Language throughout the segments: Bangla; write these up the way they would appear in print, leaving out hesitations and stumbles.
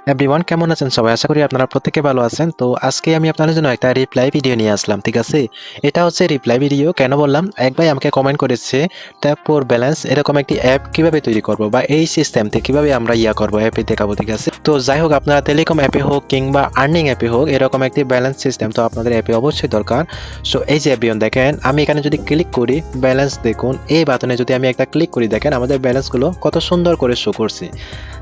এভরিওয়ান কেমন আছেন সবাই? আশা করি আপনারা প্রত্যেকে ভালো আছেন। তো আজকে আমি আপনাদের জন্য একটা রিপ্লাই ভিডিও নিয়ে আসলাম, ঠিক আছে? এটা হচ্ছে রিপ্লাই ভিডিও কেন বললাম? এক ভাই আমাকে কমেন্ট করেছে ট্যাপ ফর ব্যালেন্স এরকম একটি অ্যাপ কিভাবে তৈরি করব বা এই সিস্টেমতে কিভাবে আমরা করব অ্যাপে দেখাবো, ঠিক আছে? তো যাই হোক আপনারা টেলিকম অ্যাপে হোক কিংবা আর্নিং অ্যাপে হোক এরকম একটি ব্যালেন্স সিস্টেম তো আপনাদের অ্যাপে অবশ্যই দরকার। সো এই যে এভরিওয়ান দেখেন আমি এখানে যদি ক্লিক করি ব্যালেন্স দেখুন এই বাটনে যদি আমি একটা ক্লিক করি দেখেন আমাদের ব্যালেন্সগুলো কত সুন্দর করে শো করছে।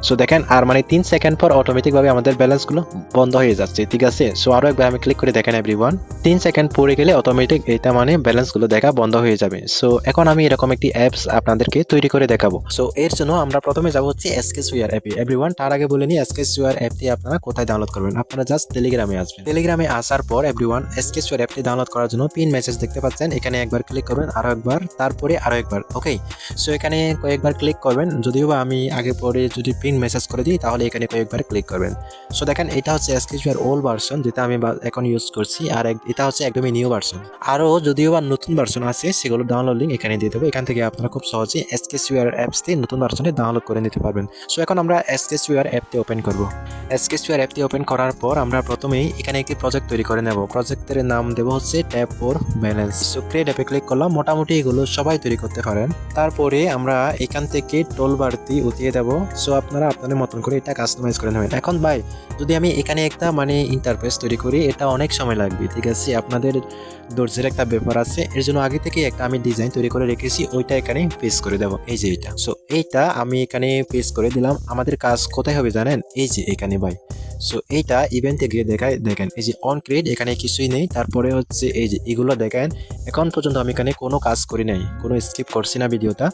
সো দেখেন আর মানে 3 সেকেন্ড পর অটোমেটিকভাবে আমাদের ব্যালেন্সগুলো বন্ধ হয়ে যাচ্ছে, ঠিক আছে? সো আরো একবার আমি ক্লিক করে দেখেন এভরিওয়ান 3 সেকেন্ড পরে গেলে অটোমেটিক এটা মানে ব্যালেন্সগুলো দেখা বন্ধ হয়ে যাবে। সো এখন আমি এরকম একটি অ্যাপস আপনাদেরকে তৈরি করে দেখাবো। সো এর জন্য আমরা প্রথমে যাব হচ্ছে স্কেচওয়্যার অ্যাপে। এভরিওয়ান তার আগে বলে নিই স্কেচওয়্যার অ্যাপটি আপনারা কোথায় ডাউনলোড করবেন। আপনারা জাস্ট টেলিগ্রামে আসবেন। টেলিগ্রামে আসার পর এভরিওয়ান স্কেচওয়্যার অ্যাপটি ডাউনলোড করার জন্য পিন মেসেজ দেখতে পাচ্ছেন, এখানে একবার ক্লিক করবেন, আরো একবার, তারপরে আরো একবার, ওকে? সো এখানে কয়েকবার ক্লিক করবেন, যদিও বা আমি আগে পরে যদি পিন মেসেজ করে দিই তাহলে এখানে কয়েকবার ক্লিক করবেন। সো দেখেন এটা হচ্ছে স্কেচওয়্যার ওল্ড ভার্সন যেটা আমি এখন ইউজ করছি, আর এটা হচ্ছে একদমই নিউ ভার্সন। আরও যদিও বা নতুন ভার্সন আছে সেগুলো ডাউনলোড লিঙ্ক এখানে দিয়ে দেবো, এখান থেকে আপনারা খুব সহজে স্কেচওয়্যার অ্যাপসটি নতুন ভার্সনে ডাউনলোড করে নিতে পারবেন। সো এখন আমরা স্কেচওয়্যার অ্যাপটি ওপেন করব। স্কেচওয়্যার অ্যাপটি ওপেন করার পর আমরা প্রথমেই এখানে একটি প্রজেক্ট তৈরি করে নেব। প্রজেক্টের নাম দেবো হচ্ছে tap for balance. So create অ্যাপে ক্লিক করলাম, মোটামুটি এগুলো সবাই তৈরি করতে পারেন। তারপরে আমরা এখান থেকে টোল বারটি উঠিয়ে দেবো। সো আপনারা আপনাদের মতন করে এটা কাস্টমাইজ করে নেবেন। এখন ভাই যদি আমি এখানে একটা মানে ইন্টারফেস তৈরি করি এটা অনেক সময় লাগবে, ঠিক আছে? আপনাদের ধৈর্যের একটা ব্যাপার আছে, এর জন্য আগে থেকে একটা আমি ডিজাইন তৈরি করে রেখেছি, ওইটা এখানে পেস্ট করে দেবো, এই যে এটা। সো এইটা আমি এখানে পেস্ট করে দিলাম। আমাদের কাজ কোথায় হবে জানেন? এই যে এখানে ভাই। সো এইটা ইভেন্টে গিয়ে দেখায়, দেখেন এই যে অন ক্রিয়েট, এখানে কিছুই নেই। তারপরে হচ্ছে এই যে এগুলো দেখেন, এখন পর্যন্ত আমি এখানে কোনো কাজ করি নাই, কোনো স্কিপ করছি না ভিডিওটা।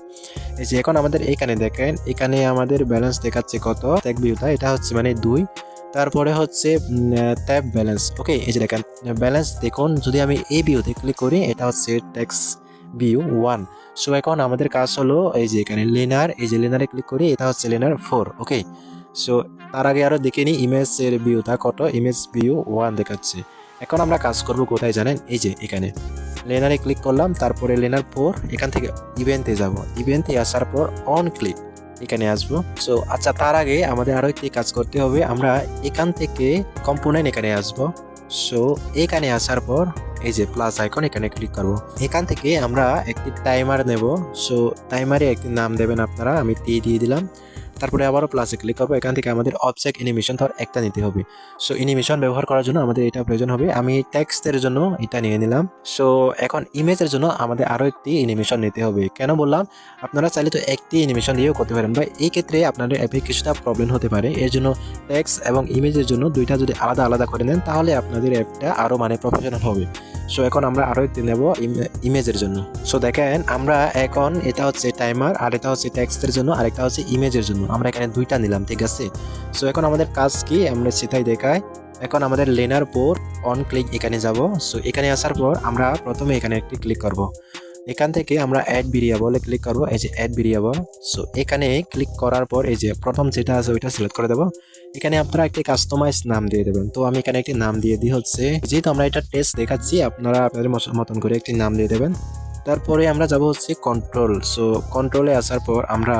এই যে এখন আমাদের এখানে দেখেন, এখানে আমাদের ব্যালেন্স দেখাচ্ছে কত ট্যাগ ভিউটা, এটা হচ্ছে মানে 2। তারপরে হচ্ছে ট্যাব ব্যালেন্স, ওকে? এই যে দেখেন ব্যালেন্স দেখুন, যদি আমি এই ভিউতে ক্লিক করি এটা হচ্ছে ট্যাক্স ভিউ 1। সো এখন আমাদের কাজ হলো এই যে এখানে লেনার, এই যে লেনারে ক্লিক করি এটা হচ্ছে লেনার 4, ওকে? সো তার আগে আরো দেখে নিই ইমেজের ভিউটা কত, ইমেজ ভিউ 1 দেখাচ্ছে। এখন আমরা কাজ করব কোথায় জানেন? এই যে এখানে লেনারে ক্লিক করলাম, তারপরে লেনার 4, এখান থেকে ইভেন্টে যাব। ইভেন্টে আসার পর অন ক্লিক, এখানে আসবো। সো আচ্ছা তার আগে আমাদের আরো একটি কাজ করতে হবে, আমরা এখান থেকে কম্পোনেন্ট এখানে আসবো। সো এখানে আসার পর এই যে প্লাস আইকন, এখানে ক্লিক করব। এখান থেকে আমরা একটি টাইমার নেব। সো টাইমারে একটি নাম দেবেন আপনারা, আমি টি দিয়ে দিলাম। তারপরে আবারও প্লাসে ক্লিক করবো, এখান থেকে আমাদের অবজেক্ট অ্যানিমেশন ধর একটা নিতে হবে। সো অ্যানিমেশন ব্যবহার করার জন্য আমাদের এটা প্রয়োজন হবে, আমি টেক্সটের জন্য এটা নিয়ে নিলাম। সো এখন ইমেজের জন্য আমাদের আরও একটি অ্যানিমেশন নিতে হবে। কেন বললাম? আপনারা চাইলে তো একটি অ্যানিমেশন দিয়েও করতে পারেন, বা এই ক্ষেত্রে আপনাদের অ্যাপে কিছুটা প্রবলেম হতে পারে। এর জন্য টেক্সট এবং ইমেজের জন্য দুইটা যদি আলাদা আলাদা করে নেন তাহলে আপনাদের অ্যাপটা আরও মানে প্রফেশনাল হবে। সো এখন আমরা আরও একটি নেব ইমেজের জন্য। সো দেখেন আমরা এখন এটা হচ্ছে টাইমার, আর এটা হচ্ছে টেক্সটের জন্য, আর একটা হচ্ছে ইমেজের জন্য, আমরা এখানে দুইটা নিলাম, ঠিক আছে? সো এখন আমাদের কাজ কি আমরা সেটাই দেখাই। এখন আমাদের লেনার পর অন ক্লিক এখানে যাব। সো এখানে আসার পর আমরা প্রথমে এখানে একটি ক্লিক করব। এখান থেকে আমরা অ্যাড ভেরিয়েবলে ক্লিক করব, এই যে অ্যাড ভেরিয়েবল। সো এখানে ক্লিক করার পর এই যে প্রথম যেটা আছে ওইটা সিলেক্ট করে দেব। এখানে আপনারা একটি কাস্টমাইজ নাম দিয়ে দেবেন। তো আমি এখানে একটি নাম দিয়ে দিই হচ্ছে, যেহেতু আমরা এটা টেস্ট দেখাচ্ছি আপনারা আপনাদের মতন করে একটি নাম দিয়ে দেবেন। তারপরে আমরা যাব হচ্ছে কন্ট্রোল। সো কন্ট্রোলে আসার পর আমরা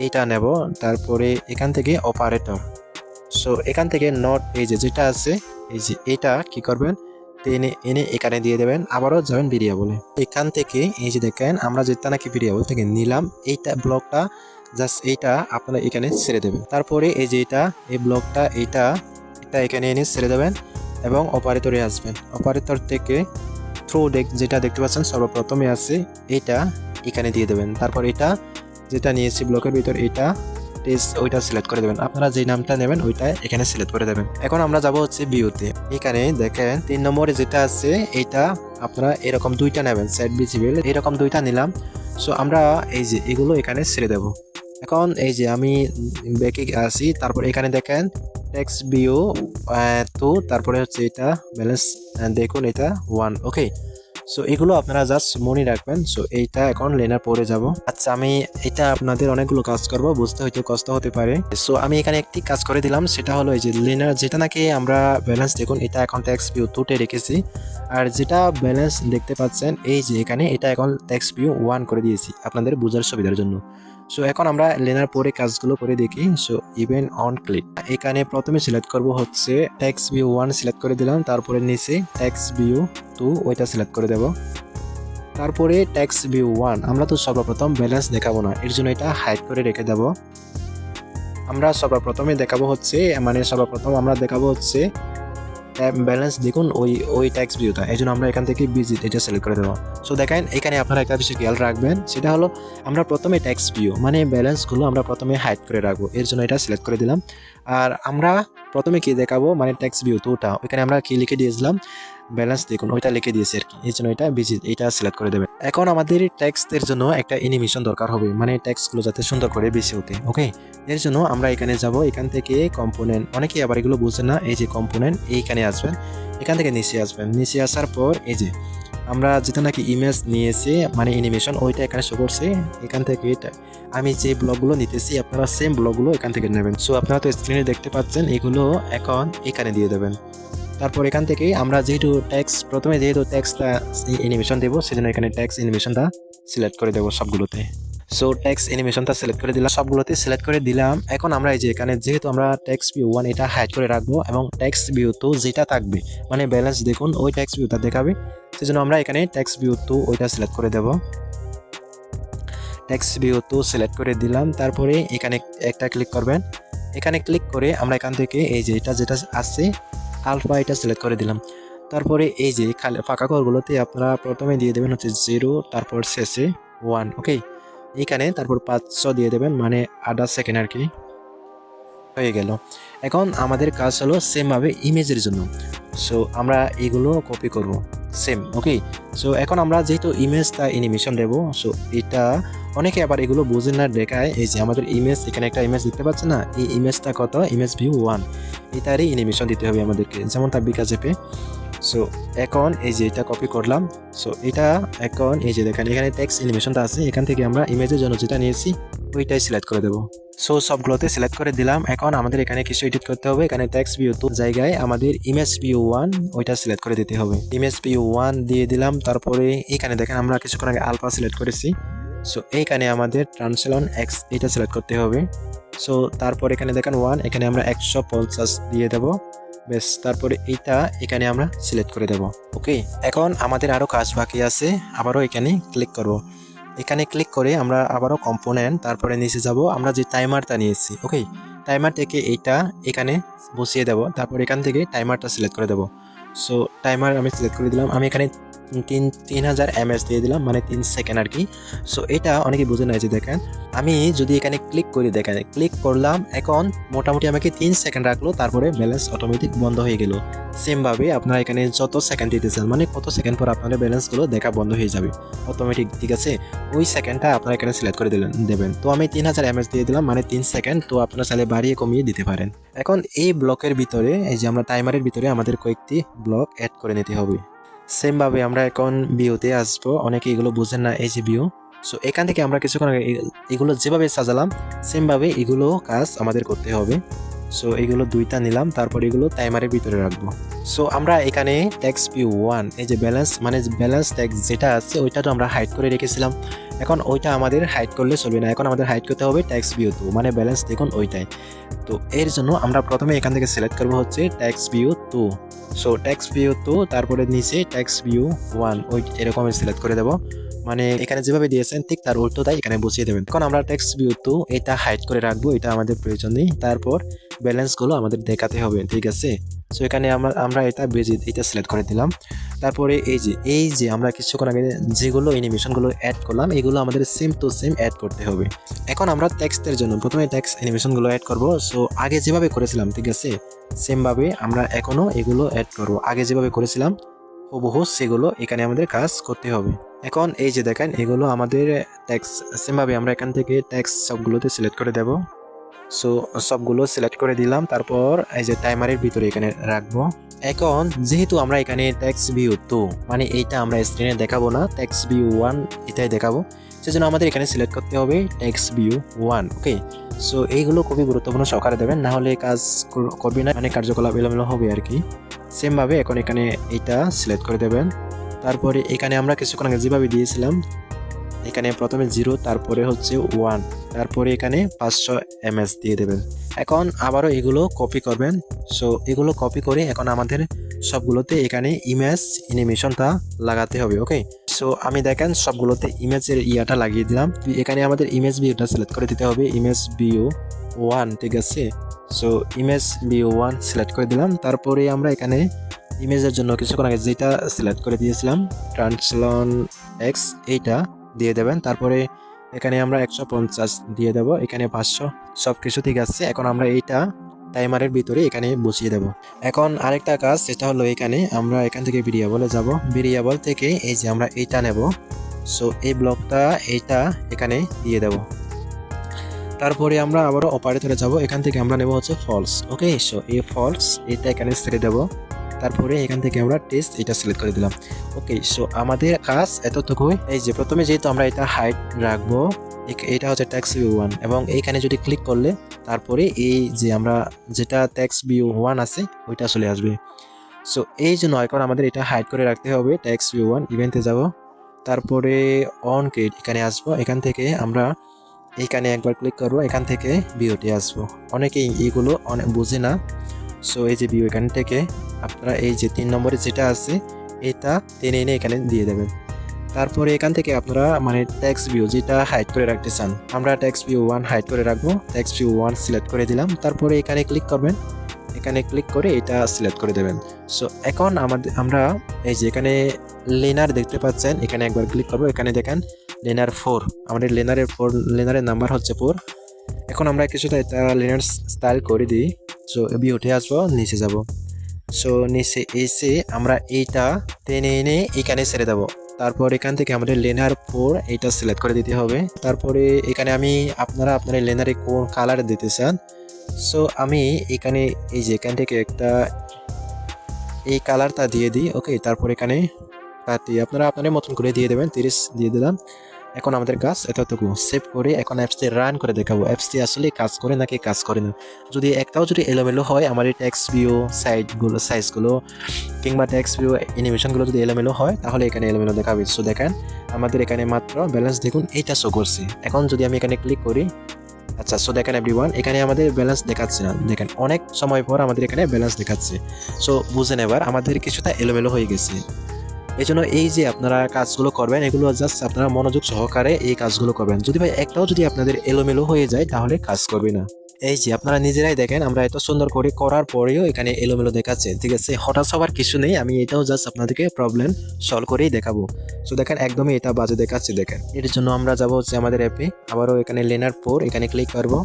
এইটা নেব, তারপরে এখান থেকে অপারেটর। সো এখান থেকে নট, এই যে যেটা আছে এই যে এটা কি করবেন, টেনে এনে এখানে দিয়ে দেবেন, আবারও যাবেন ভেরিয়েবলে। এখান থেকে এই যে দেখেন আমরা যেটা নাকি ভেরিয়েবল থেকে নিলাম এইটা ব্লকটা, জাস্ট এইটা আপনারা এখানে ছেড়ে দেবেন। তারপরে এই যে এটা এই ব্লকটা এটা এখানে এনে ছেড়ে দেবেন এবং অপারেটরে আসবেন। অপারেটর থেকে থ্রু যেটা দেখতে পাচ্ছেন সর্বপ্রথমে আছে এটা এখানে দিয়ে দেবেন। তারপর এটা যেটা নিয়েছি ব্লকের ভিতর এটা টেস্ট, ওইটা সিলেক্ট করে দেবেন। আপনারা যে নামটা নেবেন ওইটা এখানে সিলেক্ট করে দেবেন। এখন আমরা যাব হচ্ছে ভিউতে। এখানে দেখেন 3 নম্বরে যেটা আছে এটা আপনারা এরকম দুইটা নেবেন, সেট ভিজিবল, এরকম দুইটা নিলাম। সো আমরা এই যে এগুলো এখানে ছেড়ে দেব। এখন এই যে আমি ব্যাকে আসি, তারপর এখানে দেখেন টেক্সট ভিউ 2, তারপরে হচ্ছে এটা ব্যালেন্স দেখুন এটা 1, ওকে? সো এগুলো আপনারা জাস্ট মনে রাখবেন। সো এইটা এখন লেনার পরে যাব। আচ্ছা আমি এটা আপনাদের অনেকগুলো কাজ করব, বুঝতে হয়তো কষ্ট হতে পারে। সো আমি এখানে একটি কাজ করে দিলাম, সেটা হলো এই যে লেনার যেটা নাকি আমরা ব্যালেন্স দেখুন এটা এখন টেক্সট ভিউ 2 রেখেছি, আর যেটা ব্যালেন্স দেখতে পাচ্ছেন এই যে এখানে এটা এখন টেক্সট ভিউ 1 করে দিয়েছি আপনাদের বোঝার সুবিধার জন্য। সো এখন আমরা লেনার পরে কাজগুলো করে দেখি। সো ইভেন্ট অন ক্লিক, এখানে প্রথমে সিলেক্ট করব হচ্ছে টেক্সট ভিউ 1 সিলেক্ট করে দিলাম, তারপরে নিচে টেক্সট ভিউ 2 ওইটা সিলেক্ট করে দেব, তারপরে টেক্সট ভিউ 1 আমরা তো সর্বপ্রথম ব্যালেন্স দেখাবো না, এর জন্য এটা হাইড করে রেখে দেব। আমরা সর্বপ্রথমে দেখাবো হচ্ছে সর্বপ্রথম আমরা দেখাবো হচ্ছে ব্যালেন্স দেখুন ওই ট্যাক্স ভিউটা, এই জন্য আমরা এখান থেকে ভিজিট এটা সিলেক্ট করে দেবো। সো দেখেন এখানে আপনারা একটা বিষয় খেয়াল রাখবেন, সেটা হলো আমরা প্রথমে ট্যাক্স ভিউ ব্যালেন্সগুলো আমরা প্রথমে হাইড করে রাখবো, এর জন্য এটা সিলেক্ট করে দিলাম। আর আমরা প্রথমে কি দেখাবো ট্যাক্স ভিউ টুটা, ওইখানে আমরা কি লিখে দিয়েছিলাম ব্যালেন্স দেখুন ওইটা লিখে দিয়েছি আর কি, এই জন্য এটা ভিজিট এটা সিলেক্ট করে দেবেন। এখন আমাদের টেক্সটের জন্য একটা অ্যানিমেশন দরকার হবে, টেক্সটগুলো যাতে সুন্দর করে বেশি ওঠে। ওকে, এর জন্য আমরা এখানে যাব, এখান থেকে কম্পোনেন্ট, অনেকেই আবার এগুলো বুঝে না, এই যে কম্পোনেন্ট এইখানে আসবেন, এখান থেকে নিচে আসবেন, নিচে আসার পর এই যে আমরা যেটা নাকি ইমেজ নিয়েছি অ্যানিমেশন ওইটা এখানে শো করছে, এখান থেকে আমি যে ব্লকগুলো নিতেছি আপনারা সেম ব্লকগুলো এখান থেকে নেবেন। সো আপনারা তো স্ক্রিনে দেখতে পাচ্ছেন, এগুলো এখন এখানে দিয়ে দেবেন। তারপর এখান থেকে আমরা যেহেতু প্রথমে টেক্সটটা অ্যানিমেশন দেবো, সেজন্য এখানে টেক্সট অ্যানিমেশনটা সিলেক্ট করে দেবো সবগুলোতে। সো টেক্সট অ্যানিমেশনটা সিলেক্ট করে দিলাম, সবগুলোতে সিলেক্ট করে দিলাম। এখন আমরা এই যে এখানে যেহেতু আমরা টেক্সট ভিউ 1 এটা হাইড করে রাখবো এবং টেক্সট ভিউ 2 যেটা থাকবে ব্যালেন্স দেখুন ওই টেক্সট ভিউটা দেখাবে, সেজন্য আমরা এখানে টেক্সট ভিউ 2 ওইটা সিলেক্ট করে দেব। টেক্সট ভিউ 2 সিলেক্ট করে দিলাম, তারপরে এখানে একটা ক্লিক করবেন, এখানে ক্লিক করে আমরা এখান থেকে এই যে যেটা আছে আলফা এটা সিলেক্ট করে দিলাম। তারপরে এই যে ফাঁকা ঘরগুলোতে আপনারা প্রথমে দিয়ে দেবেন হচ্ছে 0, তারপর শেষে 1। ওকে, এইখানে তারপর 500 দিয়ে দেবেন, আধা সেকেন্ড আর কি, হয়ে গেল। এখন আমাদের কাজ হলো সেম ভাবে ইমেজের জন্য, সো আমরা এগুলো কপি করব সেম। ওকে, সো এখন আমরা যেহেতু ইমেজটা অ্যানিমেশন দেব, সো এটা অনেকে আবার এগুলো বুঝেন না, দেখায় এই যে আমাদের ইমেজ, এখানে একটা ইমেজ দেখতে পাচ্ছেন না, এই ইমেজটা কত, ইমেজ ভিউ 1 এটারই অ্যানিমেশন দিতে হবে আমাদেরকে, যেমন তার bKash অ্যাপে। সো এখন এই যে এটা কপি করলাম, সো এটা এখন এই যে দেখেন এখানে টেক্সট অ্যানিমেশনটা আছে, এখান থেকে আমরা ইমেজের জন্য যেটা নিয়েছি ওইটাই সিলেক্ট করে দেবো। সো সবগুলোতে সিলেক্ট করে দিলাম। এখন আমাদের এখানে কিছু এডিট করতে হবে, এখানে টেক্সট ভিউ 2 জায়গায় আমাদের ইমেজ ভিউ 1 ওইটা সিলেক্ট করে দিতে হবে, ইমেজ ভিউ 1 দিয়ে দিলাম। তারপরে এখানে দেখেন আমরা কিছুক্ষণ আগে আলফা সিলেক্ট করেছি, সো এইখানে আমাদের ট্রান্সলেশন এক্স এটা সিলেক্ট করতে হবে। সো তারপর এখানে দেখেন 1, এখানে আমরা 150 দিয়ে দেব, বেশ। তারপরে এইটা এখানে আমরা সিলেক্ট করে দেব। ওকে, এখন আমাদের আরও কাজ বাকি আছে, আবারও এখানে ক্লিক করব, এখানে ক্লিক করে আমরা আবারও কম্পোনেন্ট, তারপরে নিচে যাব, আমরা যে টাইমারটা নিয়েছি, ওকে টাইমার থেকে এইটা এখানে বসিয়ে দেব, তারপর এখান থেকে টাইমারটা সিলেক্ট করে দেব। সো টাইমার আমি সিলেক্ট করে দিলাম, আমি এখানে 3000 mAh দিয়ে দিলাম, 3 সেকেন্ড আর কি। সো এটা অনেকে বুঝে না, যে দেখেন আমি যদি এখানে ক্লিক করি, দেখেন ক্লিক করলাম, এখন মোটামুটি আমাকে 3 সেকেন্ড রাখলো, তারপরে ব্যালেন্স অটোমেটিক বন্ধ হয়ে গেল। সেমভাবে আপনারা এখানে যত সেকেন্ড দিতে চান, কত সেকেন্ড পর আপনাদের ব্যালেন্সগুলো দেখা বন্ধ হয়ে যাবে অটোমেটিক, ঠিক আছে? ওই সেকেন্ডটা আপনারা এখানে সিলেক্ট করে দেবেন। তো আমি 3000 mAh দিয়ে দিলাম, 3 সেকেন্ড। তো আপনারা চাইলে বাড়িয়ে কমিয়ে দিতে পারেন। এখন এই ব্লকের ভিতরে, এই যে আমরা টাইমারের ভিতরে আমাদের কয়েকটি ব্লক অ্যাড করে নিতে হবে। সেমভাবে আমরা এখন ভিউতে আসবো, অনেকে এগুলো বুঝেন না, এই যে ভিউ। সো এখান থেকে আমরা কিছুক্ষণ আগে এগুলো যেভাবে সাজালাম সেমভাবে এগুলো কাজ আমাদের করতে হবে। সো এগুলো 2টা নিলাম, তারপর এগুলো টাইমারের ভিতরে রাখবো। সো আমরা এখানে টেক্সট ভিউ 1 এই যে ব্যালেন্স টেক্সট যেটা আছে ওইটা তো আমরা হাইড করে রেখেছিলাম, এখন ওইটা আমাদের হাইড করলে চলবে না, এখন আমাদের হাইড করতে হবে টেক্সট ভিউ 2 ব্যালেন্স দেখুন ওইটাই। তো এর জন্য আমরা প্রথমে এখান থেকে সিলেক্ট করবো হচ্ছে text view 2। So text view 2, তারপরে নিচে টেক্সট ভিউ 1 ওই এরকম সিলেক্ট করে দেবো, এখানে যেভাবে দিয়েছেন ঠিক তার উল্টোটাই এখানে বসিয়ে দেবেন। এখন আমরা টেক্সট ভিউ 2 এটা হাইড করে রাখবো, এটা আমাদের প্রয়োজন নেই। তারপর ব্যালেন্সগুলো আমাদের দেখাতে হবে, ঠিক আছে? সো এখানে আমরা এটা সিলেক্ট করে দিলাম। তারপরে এই যে আমরা কিছুক্ষণ আগে যেগুলো অ্যানিমেশনগুলো অ্যাড করলাম এগুলো আমাদের সেম টু সেম অ্যাড করতে হবে। এখন আমরা টেক্সটের জন্য প্রথমে টেক্সট অ্যানিমেশনগুলো অ্যাড করব। সো আগে যেভাবে করেছিলাম, ঠিক আছে, সেমভাবে আমরা এখনও এগুলো অ্যাড করব। আগে যেভাবে করেছিলাম হুবহু সেগুলো এখানে আমাদের কাজ করতে হবে। এখন এই যে দেখেন এগুলো আমাদের টেক্সট, সেমভাবে আমরা এখান থেকে টেক্সট সবগুলোতে সিলেক্ট করে দেব। সো সবগুলো সিলেক্ট করে দিলাম, তারপর এই যে টাইমারের ভিতরে এখানে রাখবো। এখন যেহেতু আমরা এখানে টেক্সট ভিউ 2 এইটা আমরা স্ক্রিনে দেখাবো না, টেক্সট ভিউ 1 এটাই দেখাবো, সেজন্য আমাদের এখানে সিলেক্ট করতে হবে টেক্সট ভিউ 1। ওকে, সো এইগুলো খুবই গুরুত্বপূর্ণ সহকারে দেবেন, না হলে কাজ করবে না, কার্যকলাপ এলোমেলো হবে আর কি। সেমভাবে এখন এখানে এটা সিলেক্ট করে দেবেন। তারপরে এখানে আমরা কিছুক্ষণ আগে যেভাবে দিয়েছিলাম, এখানে প্রথমে 0 তারপরে হচ্ছে 1 তারপরে এখানে 500 এমএস দিয়ে দেবেন। এখন আবারও এগুলো কপি করবেন। সো এগুলো কপি করে এখন আমাদের সবগুলোতে এখানে ইমেজ অ্যানিমেশনটা লাগাতে হবে। ওকে, সো আমি দেখেন সবগুলোতে ইমেজের ইয়াটা লাগিয়ে দিলাম। এখানে আমাদের ইমেজ ভিউটা সিলেক্ট করে দিতে হবে, ইমেজ ভিউ 1, ঠিক আছে। সো ইমেজ ভিউ 1 সিলেক্ট করে দিলাম। তারপরে আমরা এখানে ইমেজের জন্য কিছুক্ষণ আগে যেটা সিলেক্ট করে দিয়েছিলাম ট্রান্সলেশন এক্স, এইটা দিয়ে দেবেন। তারপরে এখানে আমরা 150 দিয়ে দেব, এখানে 500, সব কিছু ঠিক আছে। এখন আমরা এইটা টাইমারের ভিতরে এখানে বসিয়ে দেব। এখন আরেকটা কাজ, সেটা হলো এখানে আমরা এখান থেকে ভেরিয়েবলে যাব, ভেরিয়েবল থেকে এই যে আমরা এইটা নেব। সো এই ব্লকটা এইটা এখানে দিয়ে দেব। তারপরে আমরা আবারও অপারেটরে যাব, এখান থেকে আমরা নেব হচ্ছে ফলস। ওকে, সো এই ফলস এটা এখানে ছেড়ে দেব। তারপরে এখান থেকে আমরা টেস্ট এটা সিলেক্ট করে দিলাম। ওকে, সো আমাদের কাজ এতটুকুই। এই যে প্রথমে যেহেতু আমরা এটা হাইট রাখবো, এটা হচ্ছে টেক্সট ভিউ 1 এবং এইখানে যদি ক্লিক করলে তারপরে এই যে আমরা যেটা টেক্সট ভিউ 1 আছে ওইটা চলে আসবে। সো এই জন্য এখন আমাদের এটা হাইড করে রাখতে হবে। টেক্সট ভিউ 1 ইভেন্টে যাব, তারপরে অন ক্রিয়েট এখানে আসবো, এখান থেকে আমরা এইখানে একবার ক্লিক করবো, এখান থেকে ভিউতে আসবো। অনেকেই এইগুলো অনেক বুঝে না। সো এই যে ভিউ এখান থেকে আপনারা এই যে 3 নম্বরে যেটা আছে এটা টেনে এনে এখানে দিয়ে দেবেন। তারপরে এখান থেকে আপনারা মানে টেক্সট ভিউ যেটা হাইড করে রাখতে চান, আমরা টেক্সট ভিউ 1 হাইড করে রাখবো। টেক্সট ভিউ 1 সিলেক্ট করে দিলাম। তারপরে এখানে ক্লিক করবেন, এখানে ক্লিক করে এটা সিলেক্ট করে দেবেন। সো এখন আমরা এই যে এখানে লেনার দেখতে পাচ্ছেন, এখানে একবার ক্লিক করবো, এখানে দেখেন লেনার 4, আমাদের লেনারের নাম্বার হচ্ছে 4। এখন আমরা কিছুটা এটা লেনার স্টাইল করে দিই। সো উঠে আসবো, নিচে যাব। সো নিচে এসে আমরা এইটা টেনে এনে এখানে ছেড়ে দেবো। তারপর এখান থেকে আমাদের লেনার 4 এইটা সিলেক্ট করে দিতে হবে। তারপরে এখানে আপনারা আপনার লেনারে কোন কালার দিতে চান, সো আমি এখানে এই যে এখান থেকে একটা এই কালারটা দিয়ে দিই। ওকে, তারপর এখানে আপনারা আপনাদের মতন করে দিয়ে দেবেন, 30 দিয়ে দিলাম। এখন আমাদের কাজ এতটুকু। সেভ করে এখন অ্যাপসটি রান করে দেখাবো অ্যাপসটি আসলে কাজ করে নাকি কাজ করে না। যদি একটাও যদি এলোমেলো হয়, আমার এই টেক্সট ভিউ সাইজগুলো কিংবা টেক্সট ভিউ অ্যানিমেশনগুলো যদি এলোমেলো হয়, তাহলে এখানে এলোমেলো দেখাবে। সো দেখেন আমাদের এখানে মাত্র ব্যালেন্স দেখুন এইটা শো করছে। এখন যদি আমি এখানে ক্লিক করি, আচ্ছা, সো দেখেন এভরিওয়ান, এখানে আমাদের ব্যালেন্স দেখাচ্ছে না। দেখেন অনেক সময় পর আমাদের এখানে ব্যালেন্স দেখাচ্ছে। সো বুঝেন এবার আমাদের কিছুটা এলোমেলো হয়ে গেছে। এই জন্য এই যে আপনারা কাজগুলো করবেন, এগুলো জাস্ট আপনারা মনোযোগ সহকারে এই কাজগুলো করবেন। যদি ভাই একটাও যদি আপনাদের এলোমেলো হয়ে যায়, তাহলে কাজ করবে না। এই যে আপনারা নিজেরাই দেখেন, আমরা এত সুন্দর করে করার পরেও এখানে এলোমেলো দেখাচ্ছে। ঠিক আছে, হঠাৎ হওয়ার কিছু নেই, আমি এটাও জাস্ট আপনাদেরকে প্রবলেম সলভ করেই দেখাবো। সো দেখেন একদমই এটা বাজে দেখাচ্ছে। দেখেন এর জন্য আমরা যাব হচ্ছে আমাদের অ্যাপে, আবারও এখানে লেনার 4 এখানে ক্লিক করবো।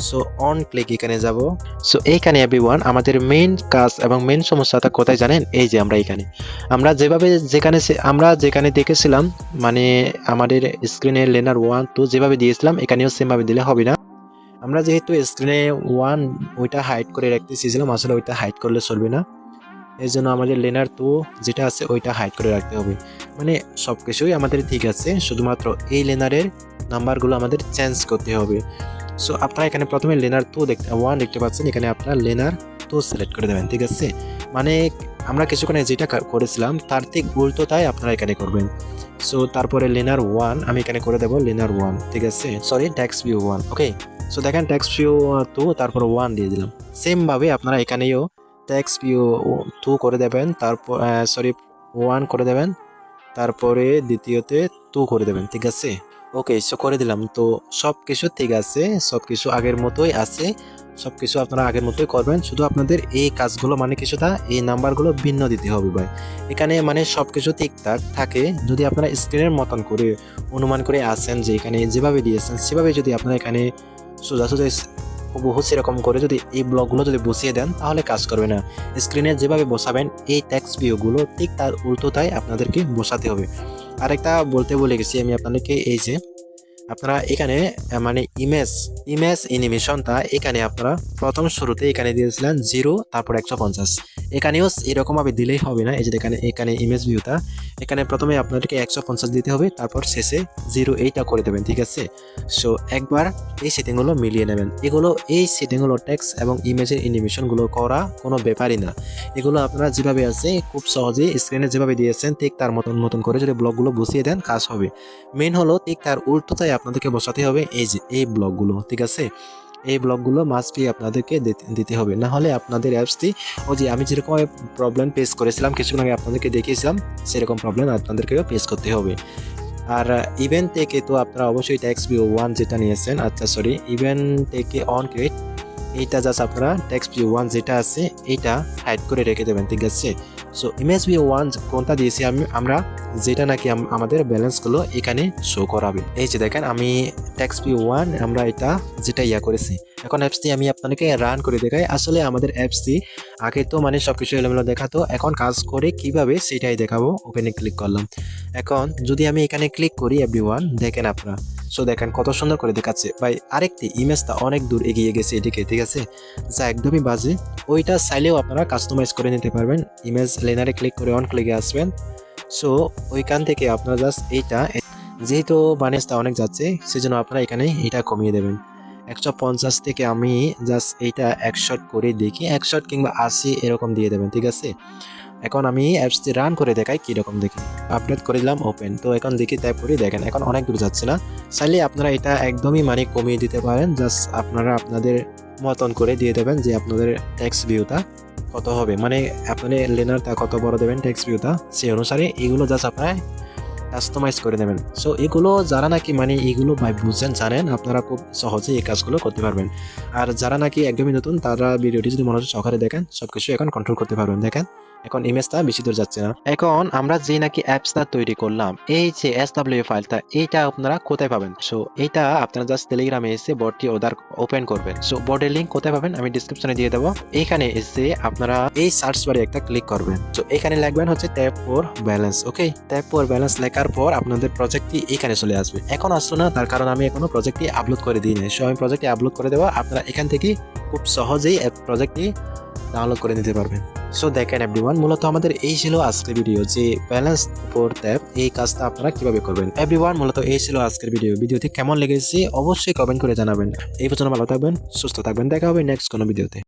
সো অন ক্লিক এখানে যাব। সো এইখানে এভরিওয়ান আমাদের মেইন কাজ এবং মেইন সমস্যাটা কোথায় জানেন? এই যে আমরা যেখানে দেখেছিলাম, মানে আমাদের স্ক্রিনে লেনার 1 2 যেভাবে দিয়েছিলাম, এখানেও সেমভাবে দিলে হবে না। আমরা যেহেতু স্ক্রিনে 1 ওইটা হাইড করে রাখতে চেয়েছিলাম, আসলে ওইটা হাইড করলে চলবে না। এই জন্য আমাদের লেনার 2 যেটা আছে ওইটা হাইড করে রাখতে হবে। মানে সব কিছুই আমাদের ঠিক আছে, শুধুমাত্র এই লেনারের নাম্বারগুলো আমাদের চেঞ্জ করতে হবে। সো আপনারা এখানে প্রথমে লেনার 1 দেখতে পাচ্ছেন, এখানে আপনার লেনার 2 সিলেক্ট করে দেবেন। ঠিক আছে, মানে আমরা কিছুক্ষণে যেটা করেছিলাম তার ঠিক উল্টোটাই আপনারা এখানে করবেন। সো তারপরে লেনার 1 আমি এখানে করে দেবো লেনার 1, ঠিক আছে, সরি টেক্সট ভিউ 1। ওকে, সো দেখেন টেক্সট ভিউ 2 তারপর 1 দিয়ে দিলাম। সেম ভাবে আপনারা এখানেও টেক্সট ভিউ 2 করে দেবেন, তারপর 1 করে দেবেন, তারপরে দ্বিতীয়তে 2 করে দেবেন। ঠিক আছে, ওকে, সো করে দিলাম। তো সব কিছু ঠিক আছে, সব কিছু আগের মতোই আছে, সব কিছু আপনারা আগের মতোই করবেন। শুধু আপনাদের এই কাজগুলো মানে কিছুটা এই নাম্বারগুলো ভিন্ন দিতে হবে ভাই। এখানে মানে সব কিছু ঠিকঠাক থাকে যদি আপনারা স্ক্রিনের মতন করে অনুমান করে আসেন যে এখানে যেভাবে দিয়েছেন সেভাবে যদি আপনারা এখানে সোজাসুজি হুবহু সেরকম করে যদি এই ব্লকগুলো যদি বসিয়ে দেন, তাহলে কাজ করবে না। স্ক্রিনে যেভাবে বসাবেন এই টেক্সট ভিউগুলো ঠিক তার উল্টোটাই আপনাদেরকে বসাতে হবে। আরেকটা বলতে ভুলে গেছি আমি আপনাদেরকে, এই যে আপনারা এখানে মানে ইমেজ অ্যানিমেশনটা এখানে আপনারা প্রথম শুরুতে এখানে দিয়েছিলেন 0 তারপর 150, এখানেও এরকমভাবে দিলেই হবে না। এই যে এখানে ইমেজ ভিউটা এখানে প্রথমে আপনাদেরকে 150 দিতে হবে, তারপর শেষে 0 এইটা করে দেবেন। ঠিক আছে, সো একবার এই সেটিংগুলো মিলিয়ে নেবেন। এই সেটিংগুলো টেক্সট এবং ইমেজের অ্যানিমেশনগুলো করা কোনো ব্যাপারই না। এগুলো আপনারা যেভাবে আছে খুব সহজেই স্ক্রিনে যেভাবে দিয়েছেন ঠিক তার মতন করে যদি ব্লকগুলো বসিয়ে দেন কাজ হবে। মেন হলো ঠিক তার উল্টোটাই আপনাদেরকে বসাতে হবে এই যে এই ব্লকগুলো, ঠিক আছে? এই ব্লকগুলো মাস্ট বি আপনাদেরকে দিতে হবে, না হলে আপনাদের অ্যাপসটি ওই যে আমি যেরকম প্রবলেম ফেস করেছিলাম কিছুক্ষণ আগে আপনাদেরকে দেখিয়েছিলাম, সেরকম প্রবলেম আপনাদেরকেও ফেস করতে হবে। আর ইভেন্ট থেকে তো আপনারা অবশ্যই টেক্সট ভিউ 1 যেটা নিয়েছেন, আচ্ছা সরি, ইভেন্ট থেকে অন ক্রিয়েট এইটা জাস্ট আপনারা টেক্সট ভিউ 1 যেটা আছে এইটা হাইড করে রেখে দেবেন, ঠিক আছে? সো ইমেজ ভিউ 1 কোনটা দিয়েছি আমরা, যেটা নাকি আমাদের ব্যালেন্সগুলো এখানে শো করাবে। এই যে দেখেন আমি টেক্সট ভিউ 1 আমরা এটা যেটা করেছি। এখন অ্যাপসটি আমি আপনাদেরকে রান করে দেখাই। আসলে আমাদের অ্যাপসটি আগে তো মানে সবকিছু এলোমেলো দেখাতো, এখন কাজ করে কিভাবে সেটাই দেখাবো। ওপেনে ক্লিক করলাম। এখন যদি আমি এখানে ক্লিক করি এভরিওয়ান, দেখেন আপনারা, সো দেখেন কত সুন্দর করে দেখাচ্ছে। ভাই আরেকটি ইমেজটা অনেক দূর এগিয়ে গেছে এদিকে, ঠিক আছে, যা একদমই বাজে। ওইটা চাইলেও আপনারা কাস্টমাইজ করে নিতে পারবেন। ইমেজ লেনারে ক্লিক করে অন ক্লিকে আসবেন। সো ওইখান থেকে আপনারা জাস্ট এইটা, যেহেতু বানিয়েসটা অনেক যাচ্ছে সেজন্য আপনারা এখানে এটা কমিয়ে দেবেন। 150 থেকে আমি জাস্ট এইটা 1 করে দেখি, 1 কিংবা 80 এরকম দিয়ে দেবেন, ঠিক আছে? এখন আমি অ্যাপসটি রান করে দেখাই কীরকম দেখি। আপডেট করে দিলাম, ওপেন। তো এখন দেখি টাইপ করি, দেখেন এখন অনেক দূর যাচ্ছে না। চাইলে আপনারা এটা একদমই মানে কমিয়ে দিতে পারেন, জাস্ট আপনারা আপনাদের মতন করে দিয়ে দেবেন যে আপনাদের টেক্সট ভিউটা কত হবে, মানে আপনাদের লেনারটা কত বড় দেবেন টেক্সট ভিউটা, সেই অনুসারে এগুলো জাস্ট আপনারা কাস্টমাইজ করে নেবেন। সো এগুলো যারা নাকি মানে এগুলো ভাই বুঝছেন জানেন, আপনারা খুব সহজে এই কাজগুলো করতে পারবেন। আর যারা নাকি একদমই নতুন তারা ভিডিওটি যদি মনোযোগ সহকারে দেখেন সবকিছু এখন কন্ট্রোল করতে পারবেন। দেখেন এখন ইমেজটা বেশি দূর যাচ্ছে না। এখন আমরা যে নাকি অ্যাপসটা তৈরি করলাম, এই যে SW ফাইলটা, এইটা আপনারা কোথায় পাবেন? সো এইটা আপনারা জাস্ট টেলিগ্রামে এসে বোর্ডটি ওপেন করবেন। সো বোর্ডের লিংক কোথায় পাবেন আমি ডিসক্রিপশনে দিয়ে দেবো। এইখানে এসে আপনারা এই সার্চ বারে একটা ক্লিক করবেন। সো এখানে লিখবেন হচ্ছে tap for balance. Okay, tap for balance লেখার পর আপনাদের প্রজেক্টটি এখানে চলে আসবে। এখন আসলো না, তার কারণ আমি এখনো প্রজেক্টটি আপলোড করে দিই নাই। সো আমি প্রজেক্টটি আপলোড করে দেবো, আপনারা এখান থেকে খুব সহজেই প্রজেক্টটি ডাউনলোড করে নিতে পারবেন। সো দেখেন এভরিওয়ান, মূলত আমাদের এই ছিল আজকের ভিডিও যে ব্যালেন্স ফর ট্যাব, এই কাজটা আপনারা কিভাবে করবেন। এভরিওয়ান মূলত এই ছিল আজকের ভিডিওটি কেমন লেগেছে অবশ্যই কমেন্ট করে জানাবেন। এই পর্যন্ত ভালো থাকবেন, সুস্থ থাকবেন, দেখা হবে নেক্সট কোনো ভিডিওতে।